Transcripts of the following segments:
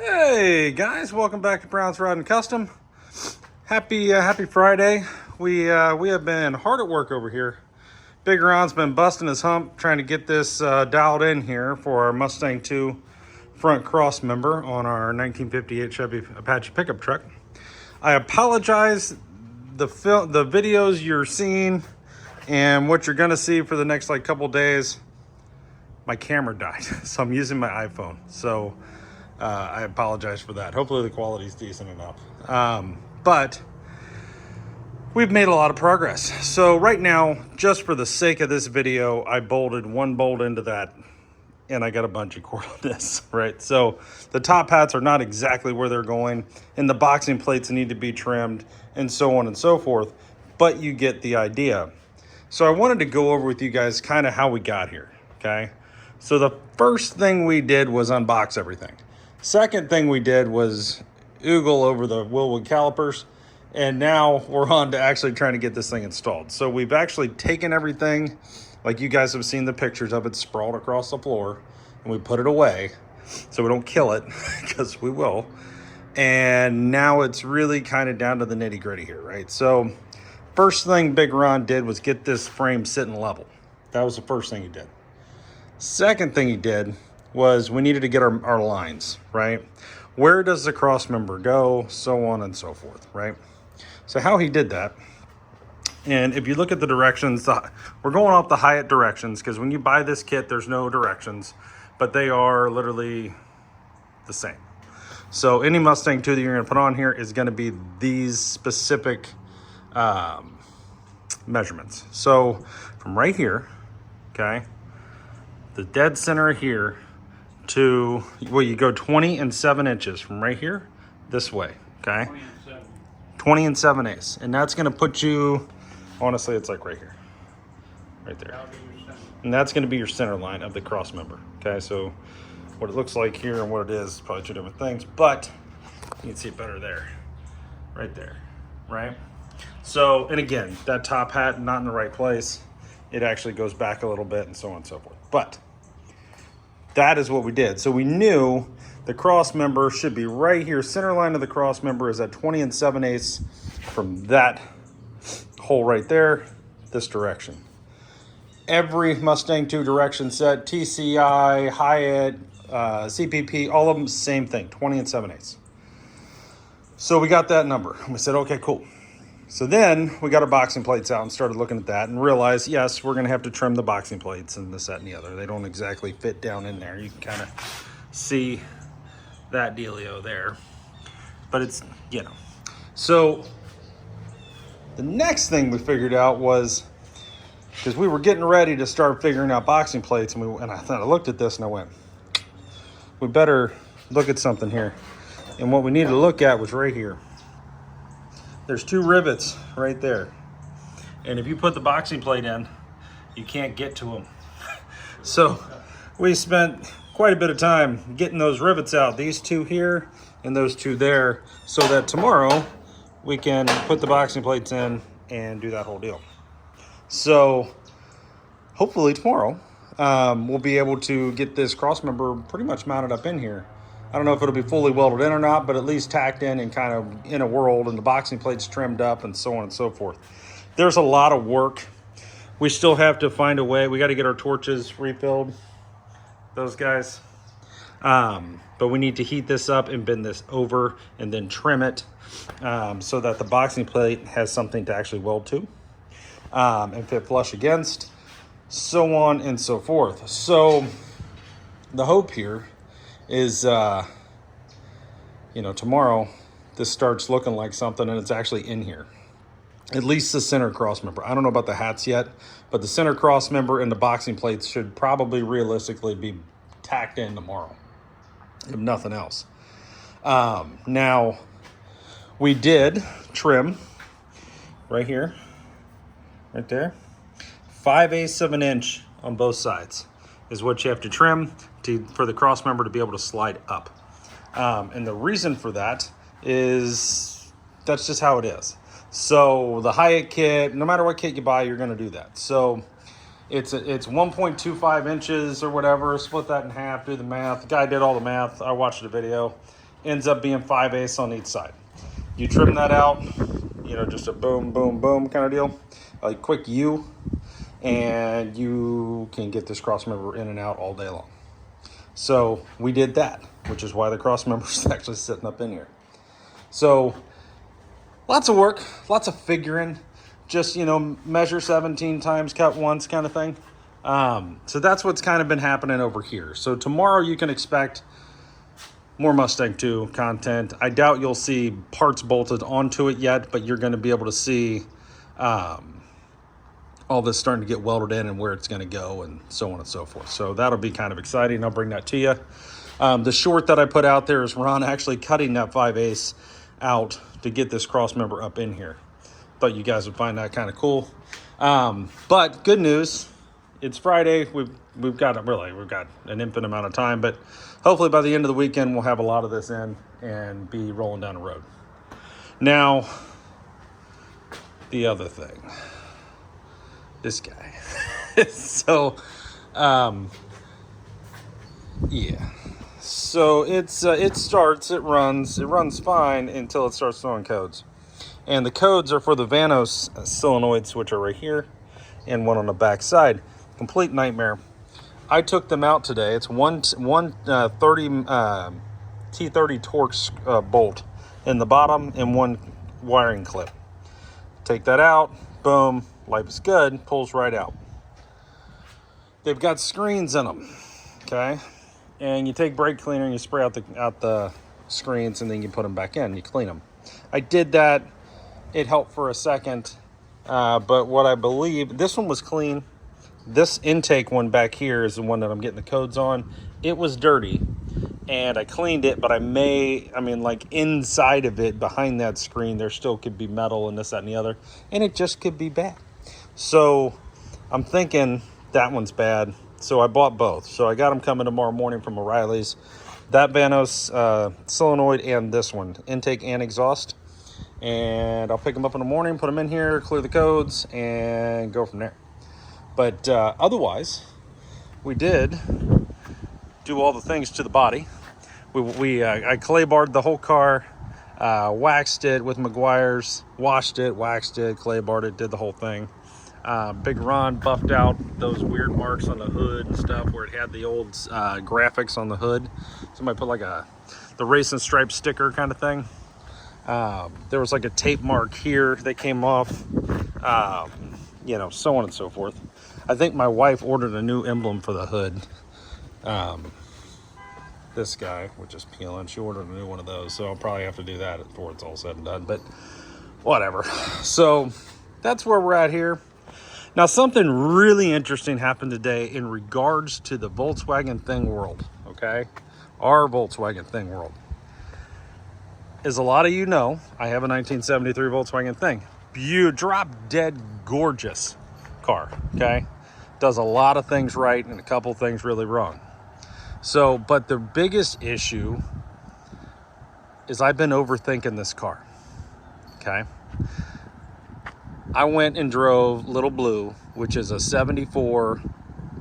Hey guys, welcome back to Brown's Rod and Custom. Happy Friday. We have been hard at work over here. Big Ron's been busting his hump trying to get this dialed in here for our Mustang 2 front cross member on our 1958 Chevy Apache pickup truck. I apologize. The videos you're seeing and what you're gonna see for the next couple days, my camera died, so I'm using my iPhone. So I apologize for that. Hopefully the quality is decent enough. But we've made a lot of progress. So right now, just for the sake of this video, I bolted one bolt into that and I got a bungee cord on this, right? So the top hats are not exactly where they're going and the boxing plates need to be trimmed and so on and so forth, but you get the idea. So I wanted to go over with you guys kind of how we got here, okay? So the first thing we did was unbox everything. Second thing we did was oogle over the Wilwood calipers, and now we're on to actually trying to get this thing installed. So we've actually taken everything, like you guys have seen the pictures of it sprawled across the floor, and we put it away so we don't kill it, because we will. And now it's really kind of down to the nitty gritty here, right? So first thing Big Ron did was get this frame sitting level. That was the first thing he did. Second thing he did was we needed to get our lines, right? Where does the cross member go, so on and so forth, right? So how he did that, and if you look at the directions, we're going off the Hyatt directions, because when you buy this kit, there's no directions, but they are literally the same. So any Mustang 2 that you're gonna put on here is gonna be these specific measurements. So from right here, okay, the dead center here to, well, you go 20 and 7 inches from right here this way, okay? 20 and 7/8. And that's gonna put you, honestly, it's like right here, right there. And that's gonna be your center line of the cross member, okay? So what it looks like here and what it is probably two different things, but you can see it better there, right there, right? So, and again, that top hat not in the right place. It actually goes back a little bit and so on and so forth. But that is what we did. So we knew the cross member should be right here. Center line of the cross member is at 20 and 7/8 from that hole right there, this direction. Every Mustang 2 direction set, TCI, Hyatt, CPP, all of them, same thing, 20 and 7/8. So we got that number. We said, okay, cool. So then we got our boxing plates out and started looking at that and realized, yes, we're going to have to trim the boxing plates and this, that, and the other. They don't exactly fit down in there. You can kind of see that dealio there. But it's, you know. So the next thing we figured out was, because we were getting ready to start figuring out boxing plates, and I looked at this and I went, we better look at something here. And what we needed to look at was right here. There's 2 rivets right there. And if you put the boxing plate in, you can't get to them. So we spent quite a bit of time getting those rivets out, these 2 here and those 2 there, so that tomorrow we can put the boxing plates in and do that whole deal. So hopefully tomorrow we'll be able to get this cross member pretty much mounted up in here. I don't know if it'll be fully welded in or not, but at least tacked in and kind of in a world, and the boxing plates trimmed up and so on and so forth. There's a lot of work. We still have to find a way. We got to get our torches refilled, those guys. But we need to heat this up and bend this over and then trim it so that the boxing plate has something to actually weld to and fit flush against, so on and so forth. So the hope here is, you know, tomorrow this starts looking like something and it's actually in here. At least the center cross member. I don't know about the hats yet, but the center cross member and the boxing plates should probably realistically be tacked in tomorrow, if nothing else. Now, we did trim right here, right there, 5/8 of an inch on both sides is what you have to trim for the cross member to be able to slide up. And the reason for that is that's just how it is. So the Hyatt kit, no matter what kit you buy, you're going to do that. So it's 1.25 inches or whatever. Split that in half, do the math. The guy did all the math. I watched the video. ends up being 5/8 on each side. You trim that out, you know, just a boom, boom, boom kind of deal, a quick U, and you can get this cross member in and out all day long. So we did that, which is why the cross member is actually sitting up in here. So lots of work, lots of figuring, just, you know, measure 17 times, cut once kind of thing. So that's what's kind of been happening over here. So tomorrow you can expect more Mustang 2 content. I doubt you'll see parts bolted onto it yet, but you're going to be able to see all this starting to get welded in and where it's going to go and so on and so forth. So that'll be kind of exciting. I'll bring that to you. The short that I put out there is Ron actually cutting that 5/8 out to get this cross member up in here. Thought you guys would find that kind of cool. But good news, it's Friday. We've got an infinite amount of time, but hopefully by the end of the weekend we'll have a lot of this in and be rolling down the road. Now, the other thing, this guy. So, yeah. So it runs fine until it starts throwing codes. And the codes are for the Vanos solenoids, which are right here, and one on the back side. Complete nightmare. I took them out today. It's one T30 Torx bolt in the bottom and one wiring clip. Take that out, boom, life is good, pulls right out. They've got screens in them, okay? And you take brake cleaner and you spray out the screens, and then you put them back in, you clean them. I did that. It helped for a second, but what I believe, this one was clean. This intake one back here is the one that I'm getting the codes on. It was dirty, and I cleaned it, but like inside of it, behind that screen, there still could be metal and this, that, and the other, and it just could be bad. So I'm thinking that one's bad, so I bought both. So I got them coming tomorrow morning from O'Reilly's. That Vanos solenoid and this one, intake and exhaust. And I'll pick them up in the morning, put them in here, clear the codes, and go from there. But otherwise, we did do all the things to the body. I clay barred the whole car, waxed it with Meguiar's, washed it, waxed it, clay barred it, did the whole thing. Big Ron buffed out those weird marks on the hood and stuff where it had the old graphics on the hood. Somebody put like the racing stripe sticker kind of thing. There was like a tape mark here that came off, you know, so on and so forth. I think my wife ordered a new emblem for the hood. This guy, which is peeling, she ordered a new one of those, so I'll probably have to do that before it's all said and done, but whatever. So that's where we're at here. Now, something really interesting happened today in regards to the Volkswagen Thing world, okay? Our Volkswagen Thing world. As a lot of you know, I have a 1973 Volkswagen Thing. Drop dead gorgeous car, okay? Does a lot of things right and a couple things really wrong. So, but the biggest issue is I've been overthinking this car, okay? I went and drove Little Blue, which is a 74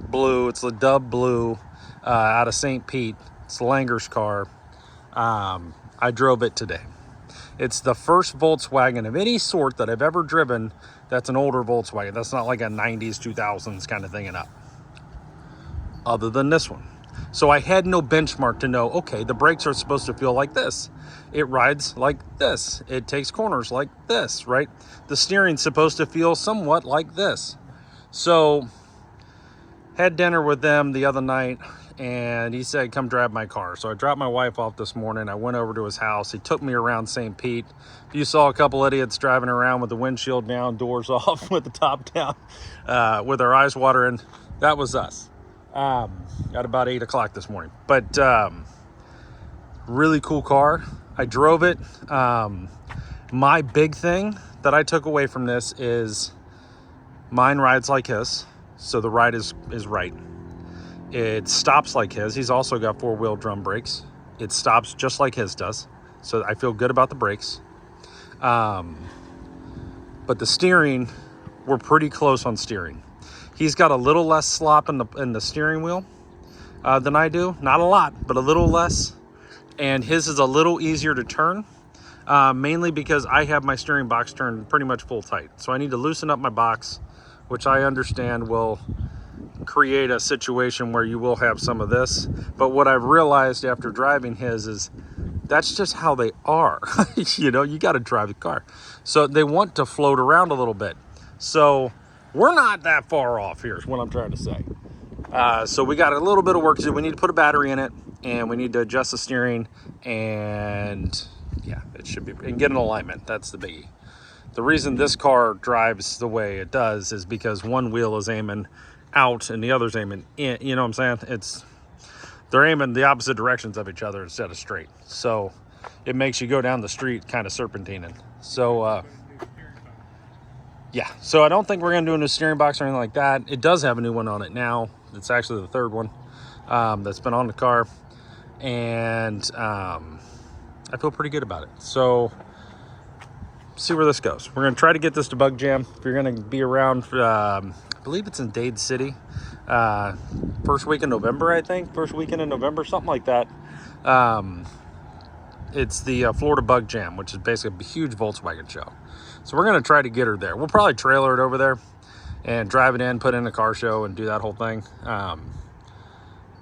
blue. It's the Dub Blue out of St. Pete. It's Langer's car. I drove it today. It's the first Volkswagen of any sort that I've ever driven that's an older Volkswagen. That's not like a 90s, 2000s kind of thing and up. Other than this one. So I had no benchmark to know, okay, the brakes are supposed to feel like this. It rides like this. It takes corners like this, right? The steering's supposed to feel somewhat like this. So, had dinner with them the other night, and he said, come drive my car. So I dropped my wife off this morning. I went over to his house. He took me around St. Pete. You saw a couple idiots driving around with the windshield down, doors off, with the top down, with their eyes watering. That was us. At about 8 o'clock this morning. But really cool car. I drove it. My big thing that I took away from this is mine rides like his, so the ride is right. It stops like his. He's also got 4-wheel drum brakes. It stops just like his does, so I feel good about the brakes. But the steering, we're pretty close on steering. He's got a little less slop in the steering wheel than I do. Not a lot, but a little less. and his is a little easier to turn, mainly because I have my steering box turned pretty much full tight. So I need to loosen up my box, which I understand will create a situation where you will have some of this. But what I've realized after driving his is that's just how they are. You know, you got to drive the car. So they want to float around a little bit. So we're not that far off here is what I'm trying to say. So we got a little bit of work to do. We need to put a battery in it, and we need to adjust the steering, and yeah, it should be, and get an alignment. That's the biggie. The reason this car drives the way it does is because one wheel is aiming out and the other's aiming in. You know what I'm saying? They're aiming the opposite directions of each other instead of straight. So it makes you go down the street kind of serpentining. So, yeah. So I don't think we're going to do a new steering box or anything like that. It does have a new one on it now. It's actually the third one that's been on the car. And I feel pretty good about it. So see where this goes. We're going to try to get this to bug jam. If you're going to be around, I believe it's in Dade City. First week in November, I think. First weekend in November, something like that. It's the Florida Bug Jam, which is basically a huge Volkswagen show. So we're going to try to get her there. We'll probably trailer it over there and drive it in, put in a car show, and do that whole thing.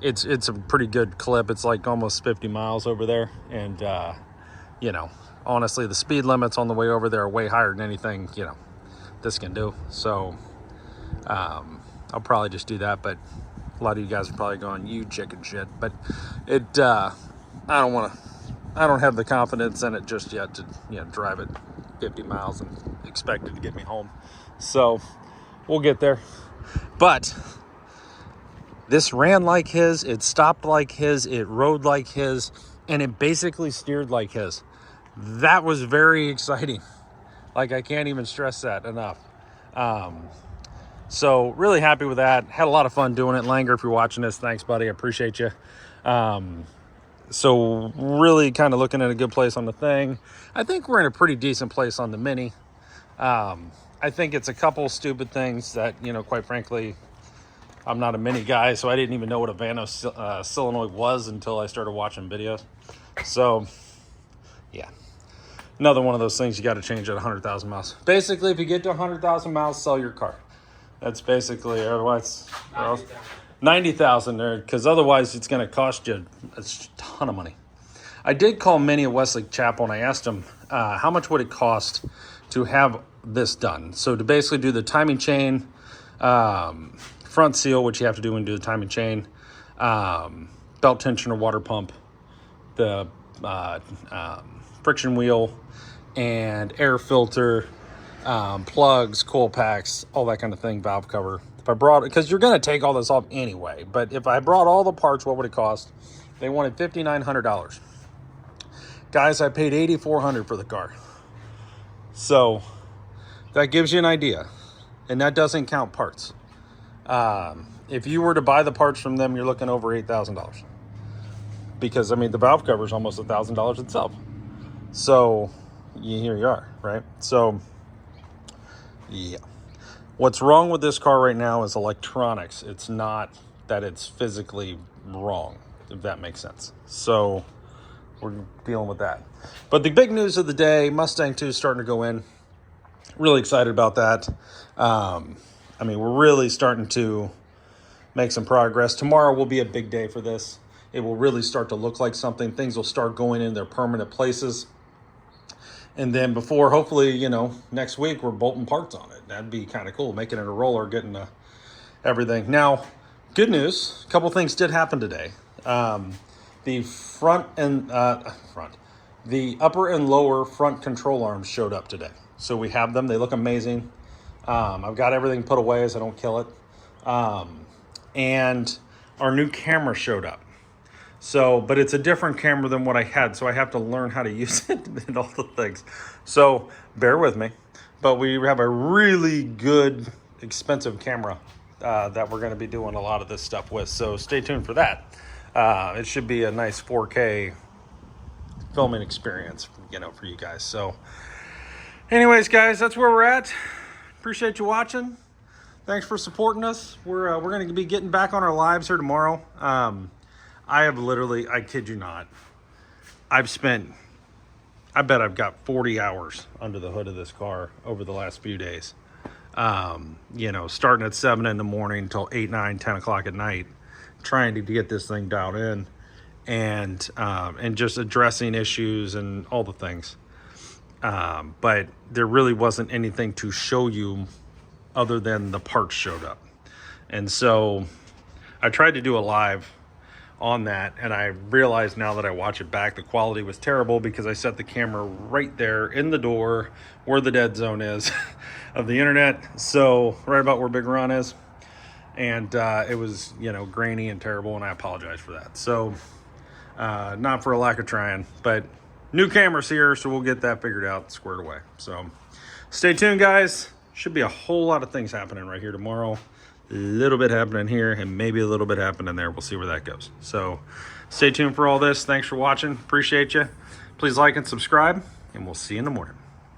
It's a pretty good clip. It's like almost 50 miles over there. And, you know, honestly, the speed limits on the way over there are way higher than anything, you know, this can do. So I'll probably just do that, but a lot of you guys are probably going, you chicken shit. But I don't have the confidence in it just yet to, you know, drive it 50 miles and expect it to get me home. So we'll get there. But this ran like his, it stopped like his, it rode like his, and it basically steered like his. That was very exciting. Like, I can't even stress that enough. So really happy with that. Had a lot of fun doing it. Langer, if you're watching this, thanks, buddy. I appreciate you. So really kind of looking at a good place on the thing. I think we're in a pretty decent place on the Mini. I think it's a couple stupid things that, you know, quite frankly, I'm not a Mini guy, so I didn't even know what a Vano solenoid was until I started watching videos. So, yeah. Another one of those things you got to change at 100,000 miles. Basically, if you get to 100,000 miles, sell your car. That's basically, otherwise, 90,000 there, because otherwise it's going to cost you a ton of money. I did call Minnie at Westlake Chapel, and I asked him how much would it cost to have this done. So to basically do the timing chain, front seal, which you have to do when you do the timing chain, belt tensioner, water pump, the friction wheel, and air filter, plugs, coil packs, all that kind of thing, valve cover. If I brought it, because you're going to take all this off anyway, but if I brought all the parts, what would it cost? They wanted $5,900. Guys, I paid $8,400 for the car. So that gives you an idea, and that doesn't count parts. If you were to buy the parts from them, you're looking over $8,000, because I mean the valve cover is almost $1,000 itself. So here you are, right? So yeah, what's wrong with this car right now is electronics. It's not that it's physically wrong, if that makes sense. So we're dealing with that. But the big news of the day, Mustang 2 is starting to go in. Really excited about that. I mean, we're really starting to make some progress. Tomorrow will be a big day for this. It will really start to look like something. Things will start going in their permanent places. And then before, hopefully, you know, next week, we're bolting parts on it. That'd be kind of cool, making it a roller, getting everything. Now, good news, a couple things did happen today. The the upper and lower front control arms showed up today. So we have them. They look amazing. I've got everything put away so I don't kill it. And our new camera showed up. So, but it's a different camera than what I had, so I have to learn how to use it and all the things. So bear with me. But we have a really good, expensive camera that we're going to be doing a lot of this stuff with. So stay tuned for that. It should be a nice 4K filming experience, you know, for you guys. So anyways, guys, that's where we're at. Appreciate you watching. Thanks for supporting us. We're going to be getting back on our lives here tomorrow. I have literally, I kid you not, I bet I've got 40 hours under the hood of this car over the last few days. You know, starting at 7 in the morning until 8, 9, 10 o'clock at night, trying to get this thing dialed in, and just addressing issues and all the things. But there really wasn't anything to show you other than the parts showed up. And so I tried to do a live on that, and I realized now that I watch it back, the quality was terrible because I set the camera right there in the door where the dead zone is of the internet, so right about where Big Ron is, and it was, you know, grainy and terrible, and I apologize for that. So not for a lack of trying, but new camera's here, so we'll get that figured out, squared away. So stay tuned, guys. Should be a whole lot of things happening right here tomorrow. A little bit happening here and maybe a little bit happening there. We'll see where that goes. So stay tuned for all this. Thanks for watching. Appreciate you. Please like and subscribe, and we'll see you in the morning.